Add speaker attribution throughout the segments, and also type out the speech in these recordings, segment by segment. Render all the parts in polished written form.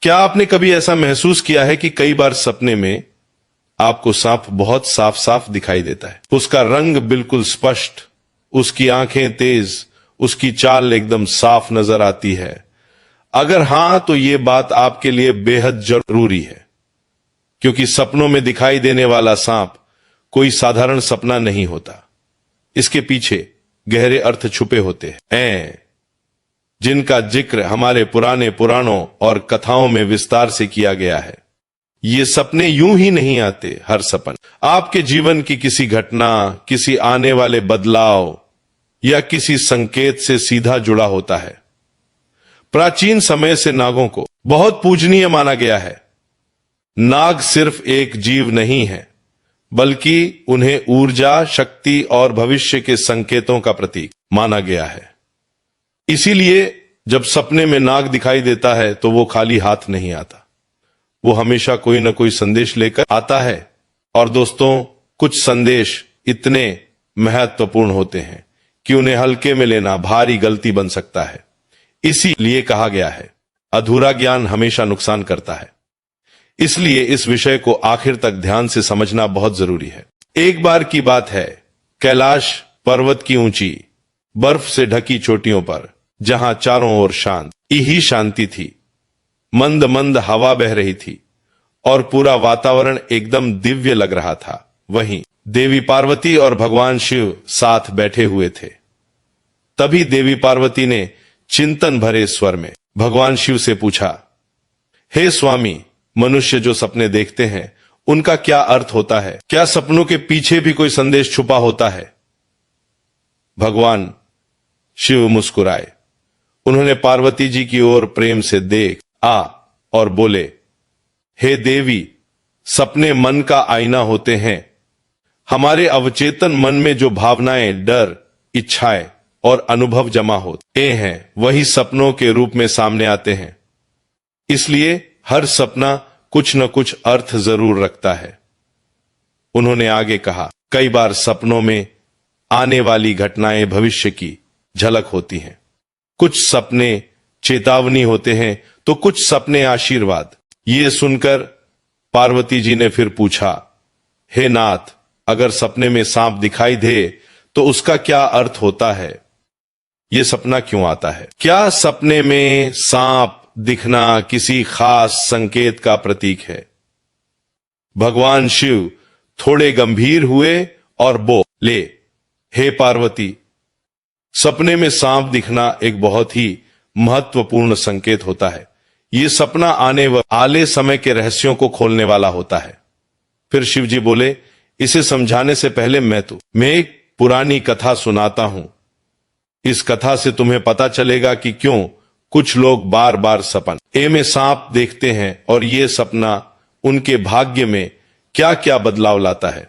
Speaker 1: क्या आपने कभी ऐसा महसूस किया है कि कई बार सपने में आपको सांप बहुत साफ साफ दिखाई देता है? उसका रंग बिल्कुल स्पष्ट, उसकी आंखें तेज, उसकी चाल एकदम साफ नजर आती है। अगर हां, तो यह बात आपके लिए बेहद जरूरी है, क्योंकि सपनों में दिखाई देने वाला सांप कोई साधारण सपना नहीं होता। इसके पीछे गहरे अर्थ छुपे होते हैं, जिनका जिक्र हमारे पुराने पुराणों और कथाओं में विस्तार से किया गया है। ये सपने यूं ही नहीं आते। हर सपन आपके जीवन की किसी घटना, किसी आने वाले बदलाव या किसी संकेत से सीधा जुड़ा होता है। प्राचीन समय से नागों को बहुत पूजनीय माना गया है। नाग सिर्फ एक जीव नहीं है, बल्कि उन्हें ऊर्जा, शक्ति और भविष्य के संकेतों का प्रतीक माना गया है। इसीलिए जब सपने में नाग दिखाई देता है तो वो खाली हाथ नहीं आता, वो हमेशा कोई न कोई संदेश लेकर आता है। और दोस्तों, कुछ संदेश इतने महत्वपूर्ण होते हैं कि उन्हें हल्के में लेना भारी गलती बन सकता है। इसीलिए कहा गया है, अधूरा ज्ञान हमेशा नुकसान करता है। इसलिए इस विषय को आखिर तक ध्यान से समझना बहुत जरूरी है। एक बार की बात है, कैलाश पर्वत की ऊंची बर्फ से ढकी चोटियों पर, जहां चारों ओर शांत ही शांति थी, मंद मंद हवा बह रही थी और पूरा वातावरण एकदम दिव्य लग रहा था, वहीं देवी पार्वती और भगवान शिव साथ बैठे हुए थे। तभी देवी पार्वती ने चिंतन भरे स्वर में भगवान शिव से पूछा, हे स्वामी, मनुष्य जो सपने देखते हैं उनका क्या अर्थ होता है? क्या सपनों के पीछे भी कोई संदेश छुपा होता है? भगवान शिव मुस्कुराए। उन्होंने पार्वती जी की ओर प्रेम से देख और बोले, हे देवी, सपने मन का आईना होते हैं। हमारे अवचेतन मन में जो भावनाएं, डर, इच्छाएं और अनुभव जमा होते हैं, वही सपनों के रूप में सामने आते हैं। इसलिए हर सपना कुछ न कुछ अर्थ जरूर रखता है। उन्होंने आगे कहा, कई बार सपनों में आने वाली घटनाएं भविष्य की झलक होती हैं। कुछ सपने चेतावनी होते हैं तो कुछ सपने आशीर्वाद। ये सुनकर पार्वती जी ने फिर पूछा, हे नाथ, अगर सपने में सांप दिखाई दे तो उसका क्या अर्थ होता है? ये सपना क्यों आता है? क्या सपने में सांप दिखना किसी खास संकेत का प्रतीक है? भगवान शिव थोड़े गंभीर हुए और बोले, हे पार्वती, सपने में सांप दिखना एक बहुत ही महत्वपूर्ण संकेत होता है। यह सपना आने वाले समय के रहस्यों को खोलने वाला होता है। फिर शिव जी बोले, इसे समझाने से पहले मैं एक पुरानी कथा सुनाता हूं। इस कथा से तुम्हें पता चलेगा कि क्यों कुछ लोग बार बार सपने में सांप देखते हैं और ये सपना उनके भाग्य में क्या क्या बदलाव लाता है।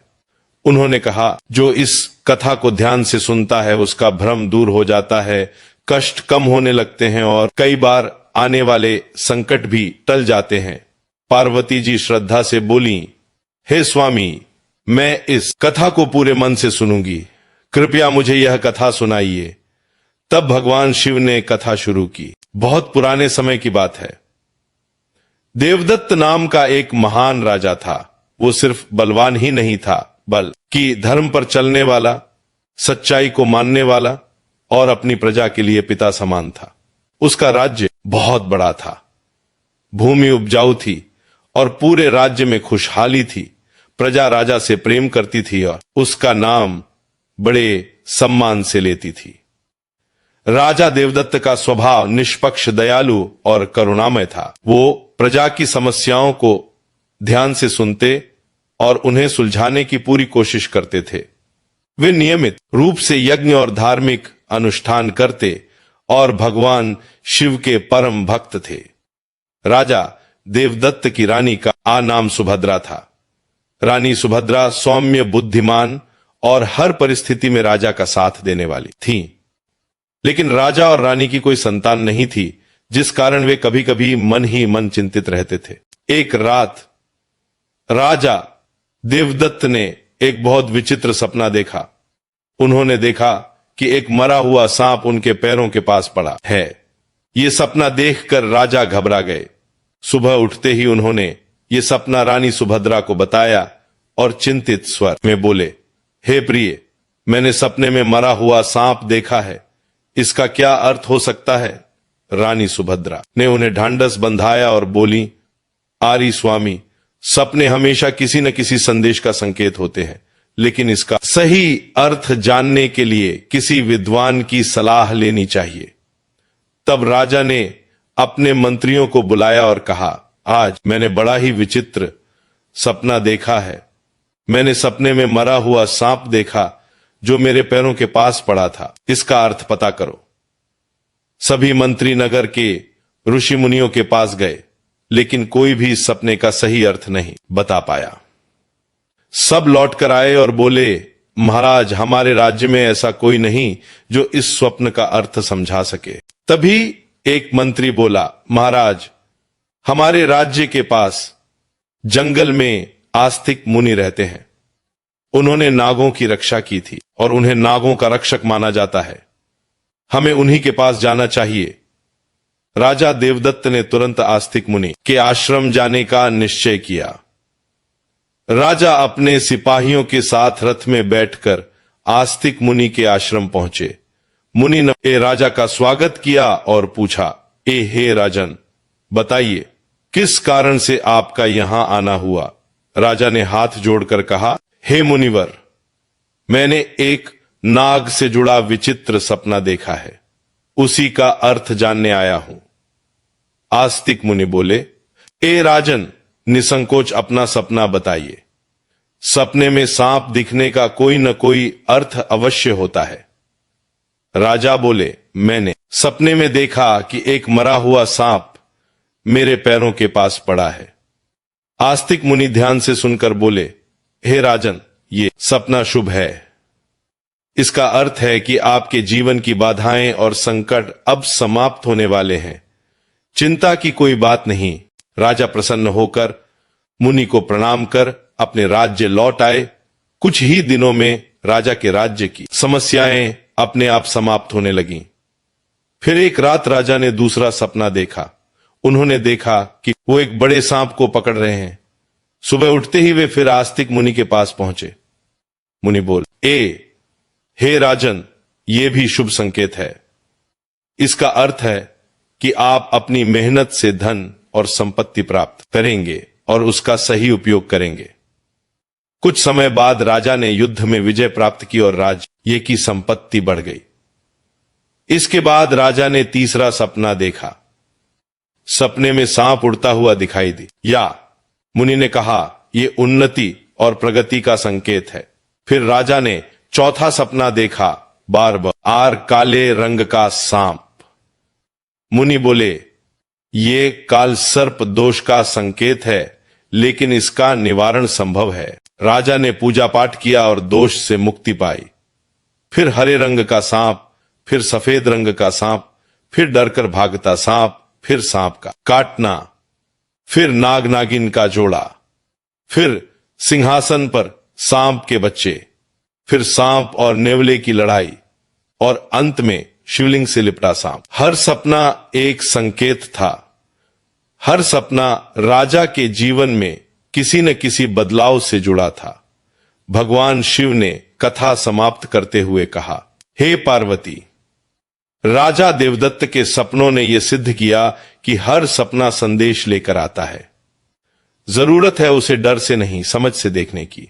Speaker 1: उन्होंने कहा, जो इस कथा को ध्यान से सुनता है उसका भ्रम दूर हो जाता है, कष्ट कम होने लगते हैं और कई बार आने वाले संकट भी टल जाते हैं। पार्वती जी श्रद्धा से बोली, हे स्वामी, मैं इस कथा को पूरे मन से सुनूंगी, कृपया मुझे यह कथा सुनाइए। तब भगवान शिव ने कथा शुरू की। बहुत पुराने समय की बात है। देवदत्त नाम का एक महान राजा था। वो सिर्फ बलवान ही नहीं था, बल्कि धर्म पर चलने वाला, सच्चाई को मानने वाला और अपनी प्रजा के लिए पिता समान था। उसका राज्य बहुत बड़ा था, भूमि उपजाऊ थी और पूरे राज्य में खुशहाली थी। प्रजा राजा से प्रेम करती थी और उसका नाम बड़े सम्मान से लेती थी। राजा देवदत्त का स्वभाव निष्पक्ष, दयालु और करुणामय था। वो प्रजा की समस्याओं को ध्यान से सुनते और उन्हें सुलझाने की पूरी कोशिश करते थे। वे नियमित रूप से यज्ञ और धार्मिक अनुष्ठान करते और भगवान शिव के परम भक्त थे। राजा देवदत्त की रानी का नाम सुभद्रा था। रानी सुभद्रा सौम्य, बुद्धिमान और हर परिस्थिति में राजा का साथ देने वाली थीं। लेकिन राजा और रानी की कोई संतान नहीं थी, जिस कारण वे कभी कभी मन ही मन चिंतित रहते थे। एक रात राजा देवदत्त ने एक बहुत विचित्र सपना देखा। उन्होंने देखा कि एक मरा हुआ सांप उनके पैरों के पास पड़ा है। ये सपना देखकर राजा घबरा गए। सुबह उठते ही उन्होंने ये सपना रानी सुभद्रा को बताया और चिंतित स्वर में बोले, हे प्रिय, मैंने सपने में मरा हुआ सांप देखा है, इसका क्या अर्थ हो सकता है? रानी सुभद्रा ने उन्हें ढांढस बंधाया और बोली, आरी स्वामी, सपने हमेशा किसी न किसी संदेश का संकेत होते हैं, लेकिन इसका सही अर्थ जानने के लिए किसी विद्वान की सलाह लेनी चाहिए। तब राजा ने अपने मंत्रियों को बुलाया और कहा, आज मैंने बड़ा ही विचित्र सपना देखा है। मैंने सपने में मरा हुआ सांप देखा जो मेरे पैरों के पास पड़ा था, इसका अर्थ पता करो। सभी मंत्री नगर के ऋषि मुनियों के पास गए, लेकिन कोई भी इस सपने का सही अर्थ नहीं बता पाया। सब लौट कर आए और बोले, महाराज, हमारे राज्य में ऐसा कोई नहीं जो इस स्वप्न का अर्थ समझा सके। तभी एक मंत्री बोला, महाराज, हमारे राज्य के पास जंगल में आस्तिक मुनि रहते हैं। उन्होंने नागों की रक्षा की थी और उन्हें नागों का रक्षक माना जाता है। हमें उन्हीं के पास जाना चाहिए। राजा देवदत्त ने तुरंत आस्तिक मुनि के आश्रम जाने का निश्चय किया। राजा अपने सिपाहियों के साथ रथ में बैठकर आस्तिक मुनि के आश्रम पहुंचे। मुनि ने राजा का स्वागत किया और पूछा, हे राजन, बताइए किस कारण से आपका यहां आना हुआ? राजा ने हाथ जोड़कर कहा, हे मुनिवर, मैंने एक नाग से जुड़ा विचित्र सपना देखा है, उसी का अर्थ जानने आया हूं। आस्तिक मुनि बोले, ए राजन, निसंकोच अपना सपना बताइए। सपने में सांप दिखने का कोई न कोई अर्थ अवश्य होता है। राजा बोले, मैंने सपने में देखा कि एक मरा हुआ सांप मेरे पैरों के पास पड़ा है। आस्तिक मुनि ध्यान से सुनकर बोले, हे राजन, ये सपना शुभ है। इसका अर्थ है कि आपके जीवन की बाधाएं और संकट अब समाप्त होने वाले हैं। चिंता की कोई बात नहीं। राजा प्रसन्न होकर मुनि को प्रणाम कर अपने राज्य लौट आए। कुछ ही दिनों में राजा के राज्य की समस्याएं अपने आप समाप्त होने लगीं। फिर एक रात राजा ने दूसरा सपना देखा। उन्होंने देखा कि वो एक बड़े सांप को पकड़ रहे हैं। सुबह उठते ही वे फिर आस्तिक मुनि के पास पहुंचे। मुनि बोल, हे राजन, ये भी शुभ संकेत है। इसका अर्थ है कि आप अपनी मेहनत से धन और संपत्ति प्राप्त करेंगे और उसका सही उपयोग करेंगे। कुछ समय बाद राजा ने युद्ध में विजय प्राप्त की और राज्य की संपत्ति बढ़ गई। इसके बाद राजा ने तीसरा सपना देखा। सपने में सांप उड़ता हुआ दिखाई दिया। मुनि ने कहा, यह उन्नति और प्रगति का संकेत है। फिर राजा ने चौथा सपना देखा, बार काले रंग का सांप। मुनि बोले, ये काल सर्प दोष का संकेत है, लेकिन इसका निवारण संभव है। राजा ने पूजा पाठ किया और दोष से मुक्ति पाई। फिर हरे रंग का सांप, फिर सफेद रंग का सांप, फिर डरकर भागता सांप, फिर सांप का काटना, फिर नाग नागिन का जोड़ा, फिर सिंहासन पर सांप के बच्चे, फिर सांप और नेवले की लड़ाई और अंत में शिवलिंग से लिपटा सांप। हर सपना एक संकेत था। हर सपना राजा के जीवन में किसी न किसी बदलाव से जुड़ा था। भगवान शिव ने कथा समाप्त करते हुए कहा, हे पार्वती, राजा देवदत्त के सपनों ने यह सिद्ध किया कि हर सपना संदेश लेकर आता है। जरूरत है उसे डर से नहीं, समझ से देखने की।